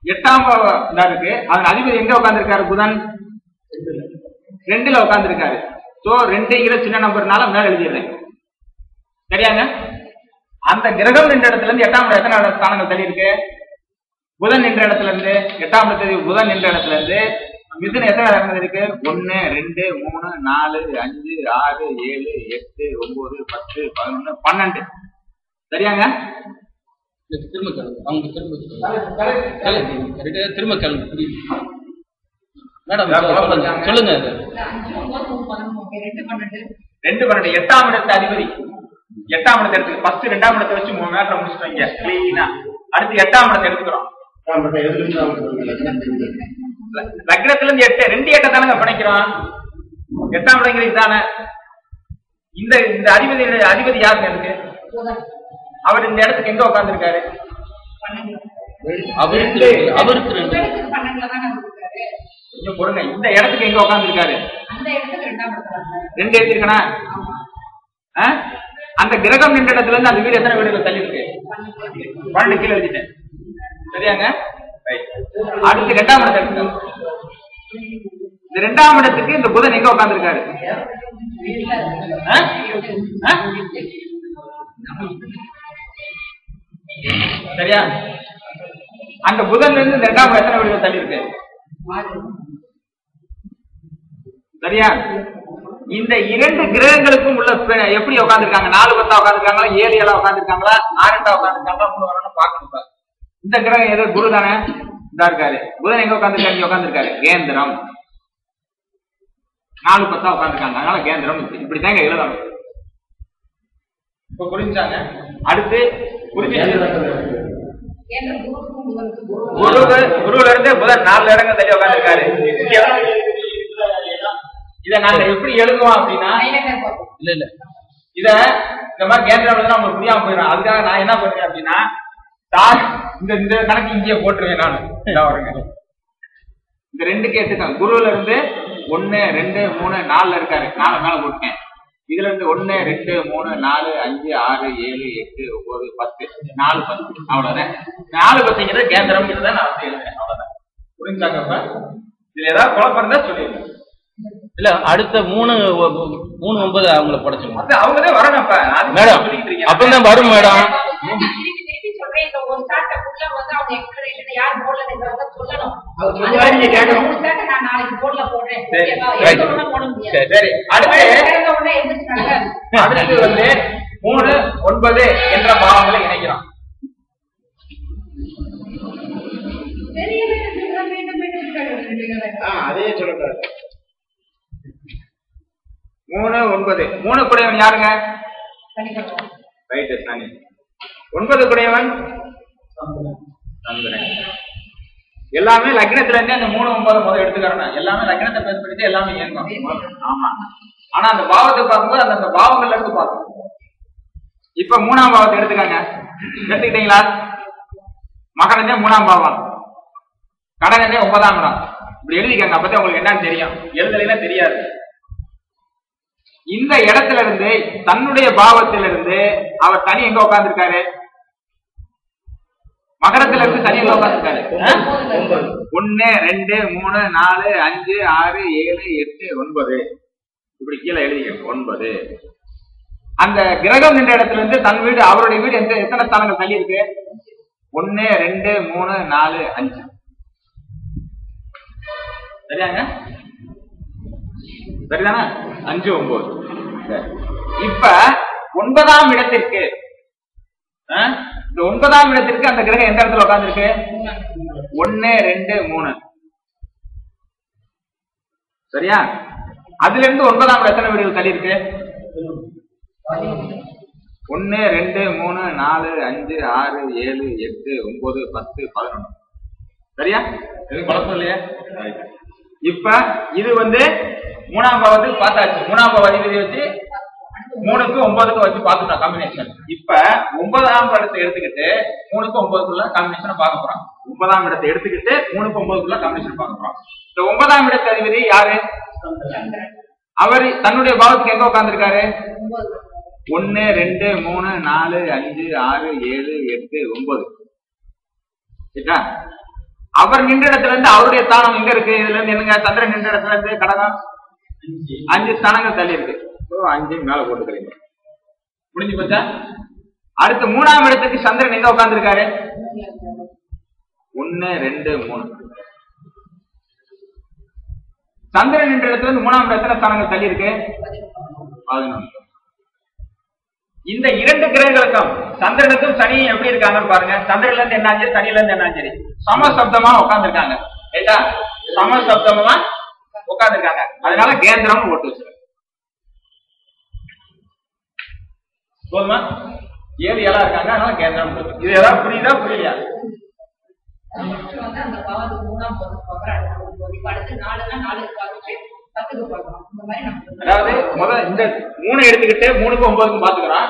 8ஆம் இதா இருக்கு. அதன் அதிபதி எங்க உட்கார்ந்துருக்காரு? புதன் 2ல உட்கார்ந்துருக்காரு. சோ 2ங்கிற சின்ன நம்பர்னால மேல எழுதிடுறேன். சரியாங்க? அந்த கிரகம் நின்ற இடத்துல இருந்து 8ஆம் இடம் எத்தனை ஸ்தானங்கள் தள்ளி இருக்கு? புதன் நின்ற இடத்துல இருந்து 8ஆம் இடத்துல புதன் நின்ற இடத்துல இருந்து மிதுன எத்தனை இடங்கள் இருக்கு? 1 2 3 4 5 6 7 8 9 10 11 12. சரியாங்க? திரும்ப மேடம் சொல்லுங்க. 2 12 8ஆம் இடத்து அதிபதி 8ஆம் இடத்தை எடுத்து ஃபர்ஸ்ட் 2ஆம் இடத்தை வச்சு மேட்டரை முடிச்சுட்டோங்க கிளீனா. அடுத்து 8ஆம் இடத்தை எடுத்துக்கிறோம். லக்னத்துல இருந்து 8 2 8 தானங்க பிணைக்கிறோம். 8ஆம் இடங்கிறது தானே. இந்த அதிபதி யாருங்க இருக்கு? அவர் இந்த இடத்துக்கு எங்க உட்கார்ந்துருக்காரு? கொஞ்சம் பொறுங்க. இந்த இடத்துக்கு எங்க உட்கார்ந்துருக்காரு? 2 எடுத்திருக்கா? அந்த கிரகம் நின்ற இடத்துல இருந்து அந்த வீடு எத்தனை வீடுகள் தள்ளி இருக்கு? 12 கீழே எழுதிட்டேன். சரியாங்க? அடுத்து 2ஆம் இடத்தை எடுத்துக்கோங்க. இந்த 2ஆம் இடத்துக்கு இந்த புதன் எங்க உட்கார்ந்துருக்காரு? சரியா? அந்த புதன்ல இருந்து இந்த 2ஆம் எத்தனை வீடுகள் தள்ளி இருக்கு? சரியா? இந்த 2 கிரகங்களுக்கும் உள்ள எப்படி உட்கார்ந்துருக்காங்க? 4 10 உட்கார்ந்துருக்காங்களா, 7 7 உட்கார்ந்துருக்காங்களா, 6 8 உட்கார்ந்துருக்காங்களா, 3 வரணும் பார்க்கணும். இந்த கிரகம் ஏதோ குரு தானே இதா இருக்காரு. புதன் எங்க உட்கார்ந்துருக்காரு? இங்க உட்கார்ந்துருக்காரு. கேந்திரம் 4 10 உட்கார்ந்துருக்காங்க. அதனால கேந்திரம் இப்படித்தாங்க எழுதணும். இப்ப புரிஞ்சாங்க? அடுத்து குருல இருந்து புதன் 4 இடங்கள் தள்ளி உட்கார்ந்துருக்காரு. இத நாங்க எப்படி எழுதுவோம் அப்படின்னா, இல்ல இத இந்த மாதிரி கேந்திரம் உங்களுக்கு புரியாம போயிடும். அதுக்காக நான் என்ன பண்ணுவேன் அப்படின்னா, இந்த கணக்கு இங்கேயே போட்டுருவேன். நான் இந்த 2 கேட்டுக்கேன். குருல இருந்து 1 2 3 4 இருக்காரு. 4 மேல போட்டுக்கேன். இதுல இருந்து 1 2 3 4 5 6 7 8 9 10 4 10 அவ்வளவுதான். 4 10ங்கிறது கேந்திரம் நான் வந்து எழுதுறேன். அவ்வளவுதான். புரிஞ்சாக்கப்ப இதுல ஏதாவது குழப்பம் இருந்தா சொல்லிடுங்க. இல்ல அடுத்த 3 9 அவங்கள படைச்சுங்க. அது அவங்கதான் வரணும். மேடம் அப்பதான் வரும் மேடம். அடுத்து வந்து 3 9 என்ற பாவங்களை இணைக்கிறோம். அதே சொல்ல 3 9 3 குடையவன் யாருங்க? ரைட் சனி. 9 குடையவன் சந்திரன். எல்லாமே லக்னத்துல இருந்து அந்த 3 9 முதல் எடுத்துக்கிறோம். எல்லாமே லக்னத்தை பேஸ் பண்ணிட்டு எல்லாமே இயங்கும். ஆமா. ஆனா அந்த பாவத்தை பார்க்கும்போது அந்த பாவங்கள்ல இருந்து பார்க்கணும். இப்ப 3ஆம் பாவத்தை எடுத்துக்காங்க. எடுத்துக்கிட்டீங்களா? மகனே 3ஆம் பாவம், கடனே 9ஆம் இடம். இப்படி எழுதிக்காங்க. அப்பதான் உங்களுக்கு என்னன்னு தெரியும். எழுதலைன்னா தெரியாது. இந்த இடத்துல இருந்து தன்னுடைய பாவத்திலிருந்து அவர் சனி எங்க உட்கார்ந்துருக்காரு? மகரத்துல இருந்து சனி எங்க உட்கார்ந்துருக்காரு? 1 2 3 4 5 6 7 8 9 இப்படி கீழே எழுதிக்க 9. அந்த கிரகம் நின்ற இடத்துல இருந்து தன் வீடு அவருடைய வீடு எத்தனை ஸ்தானங்கள் தள்ளி இருக்கு? 1 2 3 4 5. சரியாங்க? சரிதானே? 5 9. இப்ப 9ஆம் இடத்திற்கு இந்த 9ஆம் இடத்திற்கு அந்த கிரகம் எந்த இடத்துல உட்கார்ந்துருக்கு? 1 2 3. சரியா? அதுல இருந்து 9ஆம் எத்தனை வீடுகள் தள்ளி இருக்கு? 1 2 3 4 5 6 7 8 9 10 11. சரியா? எதுவும் குழப்பம் இல்லையா? இப்ப இது வந்து 3ஆம் பாவத்துக்கு பார்த்தாச்சு. 3ஆம் பாவ அதிபதி வச்சு 3க்கும் 9க்கும் வச்சு பார்த்துட்டோம் காம்பினேஷன். இப்ப 9ஆம் இடத்தை எடுத்துக்கிட்டு 3க்கும் 9க்குள்ள காம்பினேஷனை பார்க்க போறோம். 9ஆம் இடத்தை எடுத்துக்கிட்டு 3க்கும் 9க்குள்ள காம்பினேஷன் பார்க்க போறோம். இந்த 9ஆம் இடத்து அதிபதி யாரு? அவர் தன்னுடைய பாவத்துக்கு எங்க உட்கார்ந்துருக்காரு? 1 2 3 4 5 6 7 8 9. அவர் நின்ற இடத்துல இருந்து அவருடைய ஸ்தானம் எங்க இருக்கு? இதுல இருந்து என்னங்க, சந்திரன் நின்ற இடத்துல இருந்து கடகம் 5 ஸ்தானங்கள் தள்ளி இருக்கு. 5 மேல போட்டுக்கிறீங்க. முடிஞ்சு போச்சா? அடுத்து 3ஆம் இடத்துக்கு சந்திரன் எங்க உட்கார்ந்துருக்காரு? 1 2 3. சந்திரன் நின்ற இடத்துல இருந்து 3ஆம் இடத்துல ஸ்தானங்கள் தள்ளி இருக்கு 11. இந்த 2 கிரகங்களுக்கும் சந்திரனுக்கும் சனியும் எப்படி இருக்காங்கன்னு பாருங்க. சந்திரன்ல இருந்து என்னாச்சு, சனியில இருந்து என்னாச்சு, சமசப்தமா உட்கார்ந்துருக்காங்க. ரைட்டா? சமசப்தமா உட்கார்ந்துருக்காங்க. அதனால கேந்திரம் ஓட்டு வச்சிருக்க. போதுமா? 7 7 இருக்காங்க. அதனால கேந்திரம். இது ஏதாவது புரியுதா புரியலையா? அதாவது முதல் இந்த 3 எடுத்துக்கிட்டு 3க்கும் 9க்கும் பாத்துக்கிறோம்.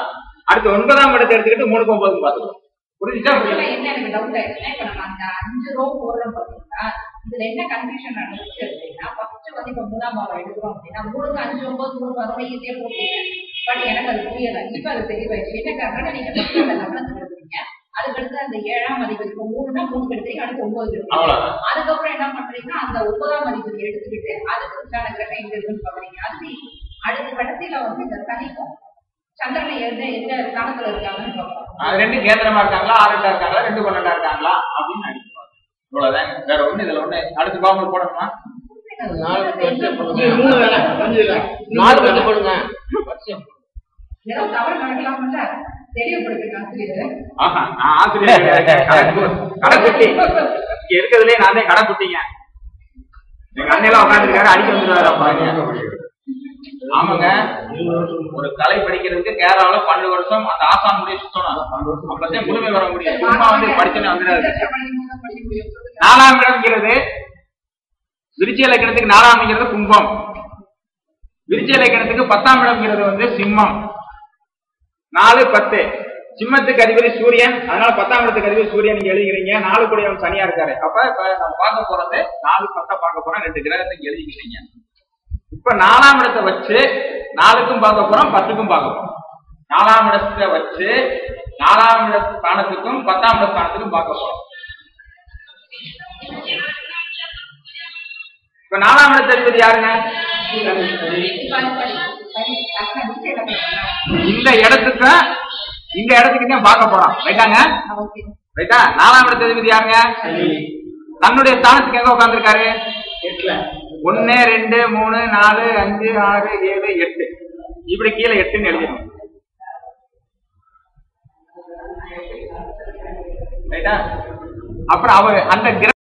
அடுத்து 9ஆம் இடத்தை எடுத்துக்கிட்டு 3க்கும் 9க்கும் பாத்துக்கிறோம். புரிஞ்சுச்சா? என்ன எனக்கு டவுட் ஆயிடுச்சுன்னா, இப்ப நம்ம அந்த 5 ரோ போடுறோம் பாத்தீங்கன்னா, இதுல என்ன கன்ஃபியூஷன் நடந்துச்சு அப்படின்னா, ஃபர்ஸ்ட் வந்து இப்ப 3ஆம் பாவம் எடுக்கிறோம் அப்படின்னா 3 5 9 3 அதோட ஈஸியா போட்டீங்க. பட் எனக்கு அது புரியல. இப்ப அது தெளிவாயிடுச்சு. என்ன காரணம், நீங்க ஃபர்ஸ்ட் அந்த லக்னத்துக்கு எடுத்தீங்க, அதுக்கடுத்து அந்த 7ஆம் அதிபதி இப்போ 3னா 3 எடுத்தீங்க, அடுத்து 9 எடுத்தீங்க. அதுக்கப்புறம் என்ன பண்றீங்கன்னா அந்த 9ஆம் அதிபதி எடுத்துக்கிட்டு அதுக்கு உண்டான கிரகம் எங்க இருக்குன்னு பாக்குறீங்க. அதுக்கு அடுத்த கடைசியில வந்து இந்த சனிக்கும் சந்திரன் எந்த ஸ்தானத்துல இருக்காங்கன்னு பார்ப்போம். அது 2 கேந்திரமா இருக்காங்களா, 6 இருக்காங்களா, 2 12 இருக்காங்களா அப்படின்னு நினைக்கிறோம். இவ்வளவுதான். வேற ஒண்ணு இதுல ஒண்ணு. அடுத்த பாவம் போடணுமா? 4 போடுங்க. ஏதோ தவறு நடக்கலாம்ல தெரியப்படுத்துங்க ஆசிரியர். ஆஹா, நான் ஆசிரியர் கடைக்குட்டி. இங்க இருக்கிறதுலே நான் தான் கடைக்குட்டிங்க. எங்க அண்ணெல்லாம் உட்காந்துருக்காரு, அடிக்க வந்துருவாரு. ஆமாங்க, ஒரு கலை படிக்கிறதுக்கு கேரளாவில 12 வருஷம் அந்த ஆசான் முடிய சுத்தணும். அப்பதான் முழுமை வர முடியும். சும்மா வந்து படிச்சுன்னு வந்துடாது. 4ஆம் இடம்ங்கிறது விருச்சிக இலக்கணத்துக்கு 4ஆம் இடம்ங்கிறது கும்பம். விருச்சிக இலக்கணத்துக்கு 10ஆம் இடம்ங்கிறது வந்து சிம்மம். 4 10. சிம்மத்துக்கு அதிபதி சூரியன். அதனால 10ஆம் இடத்துக்கு அதிபதி சூரியன் நீங்க எழுதிக்கிறீங்க. 4 கூடியவன் சனியா இருக்காரு. அப்ப இப்ப நம்ம பார்க்க போறது 4 10 பார்க்க போறோம். 2 கிரகத்தை எழுதிக்கிறீங்க. இப்ப 4ஆம் இடத்தை வச்சு 4க்கும் பார்க்க போறோம், 10க்கும் பார்க்க போறோம். 4ஆம் இடத்தை வச்சு 4ஆம் இட ஸ்தானத்துக்கும் 10ஆம் இட ஸ்தானத்துக்கும் பார்க்க போறோம். இப்ப 4ஆம் இடத்த அதிபதி யாருங்க? இந்த இடத்துக்கு இந்த இடத்துக்கு தான் பார்க்க போறோம். ரைட்டாங்க? ரைட்டா? 4ஆம் இடத்த அதிபதி யாருங்க? தன்னுடைய ஸ்தானத்துக்கு எங்க உட்கார்ந்துருக்காரு? 1 2 3 4 5 6 7 8. இப்படி கீழே 8ன்னு எழுதிடும். ரைட்டா? அப்புறம் அவர் அந்த